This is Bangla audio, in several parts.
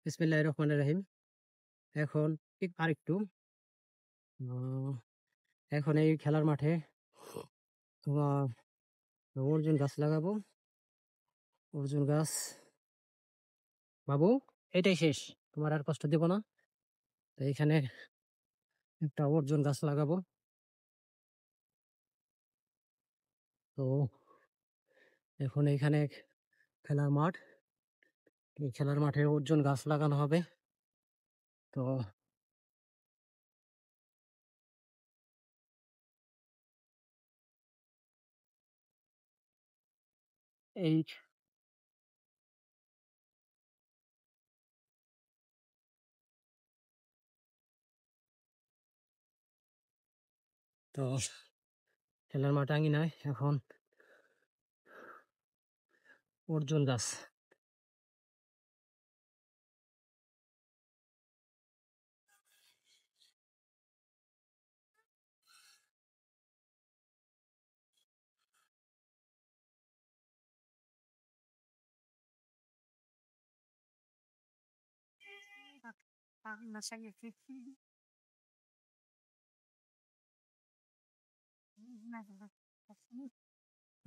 বিসমিল্লাহির রহমানির রহিম। এখন আরেকটু এখন এই খেলার মাঠে তোমার অর্জুন গাছ লাগাবো। অর্জুন গাছ বাবু, এটাই শেষ, তোমার আর কষ্ট দেব না। তো এখানে একটা অর্জুন গাছ লাগাবো। তো এখন এখানে খেলার মাঠ, এই খেলার মাঠে অর্জুন গাছ লাগানো হবে। তো এই তো খেলার মাঠ আঙিনায় এখন অর্জুন গাছ।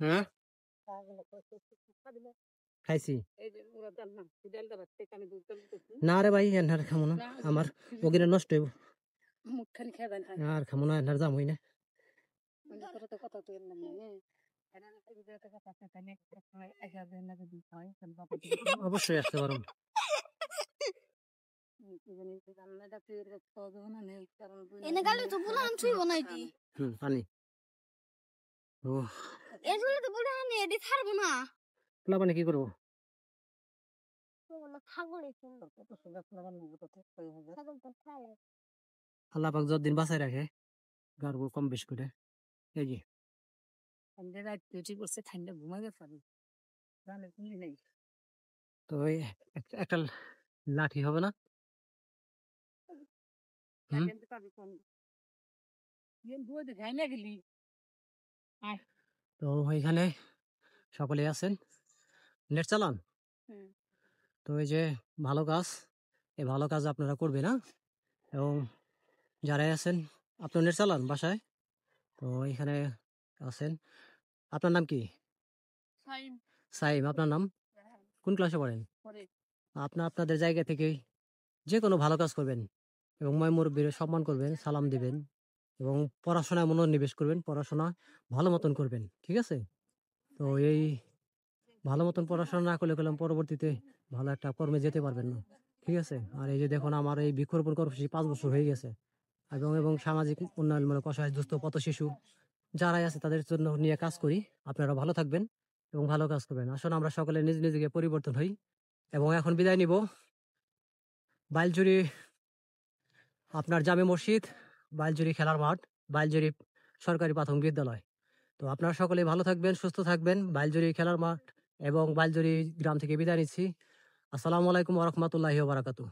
হ্যাঁ, খাইছি না রে ভাই, এনহার খামো না, আমার ওগিরে নষ্ট হইব। আর খামো না, এনহার জাম হই না। অবশ্যই আসতে পারো। পানি খোলা পানি কি করবো? আল্লাহ পাক যতদিন বাঁচায় রাখে গাড়বো কম বেশ করে। এই যে তো এই একটা লাঠি হবে না? তো এখানে সকলে আছেন, নেট চালান। তো এই যে ভালো কাজ, এই ভালো কাজ আপনারা করবেন না, এবং যারাই আছেন আপনার নেট চালান বাসায়। তো এখানে আছেন, আপনার নাম কি? সাইম। আপনার নাম? কোন ক্লাসে পড়েন? আপনাদের জায়গা থেকে যে কোনো ভালো কাজ করবেন এবং ময় মুরব্বীর সম্মান করবেন, সালাম দিবেন এবং পড়াশোনায় মনোনিবেশ করবেন, পড়াশোনা ভালো মতন করবেন, ঠিক আছে? তো এই ভালো মতন পড়াশোনা না করলে পরবর্তীতে ভালো একটা কর্মে যেতে পারবেন না, ঠিক আছে? আর এই যে দেখুন, আমার এই বৃক্ষরোপণ কর্মসূচি 5 বছর হয়ে গেছে, এবং সামাজিক উন্নয়নমূলক অসহায় দুস্থ পথ শিশু যারাই আছে তাদের জন্য নিয়ে কাজ করি। আপনারা ভালো থাকবেন এবং ভালো কাজ করবেন। আসলে আমরা সকলে নিজ নিজেকে পরিবর্তন হই। এবং এখন বিদায় নিব। বাইলজুরি আপনার জামে মসজিদ, বাইলজুরি খেলার মাঠ, বাইলজুরি সরকারি প্রাথমিক বিদ্যালয়। তো আপনারা সকলে ভালো থাকবেন, সুস্থ থাকবেন। বাইলজুরি খেলার মাঠ এবং বাইলজুরি গ্রাম থেকে বিদায় নিচ্ছি। আসসালামু আলাইকুম ওয়া রাহমাতুল্লাহি ওয়া বারাকাতুহু।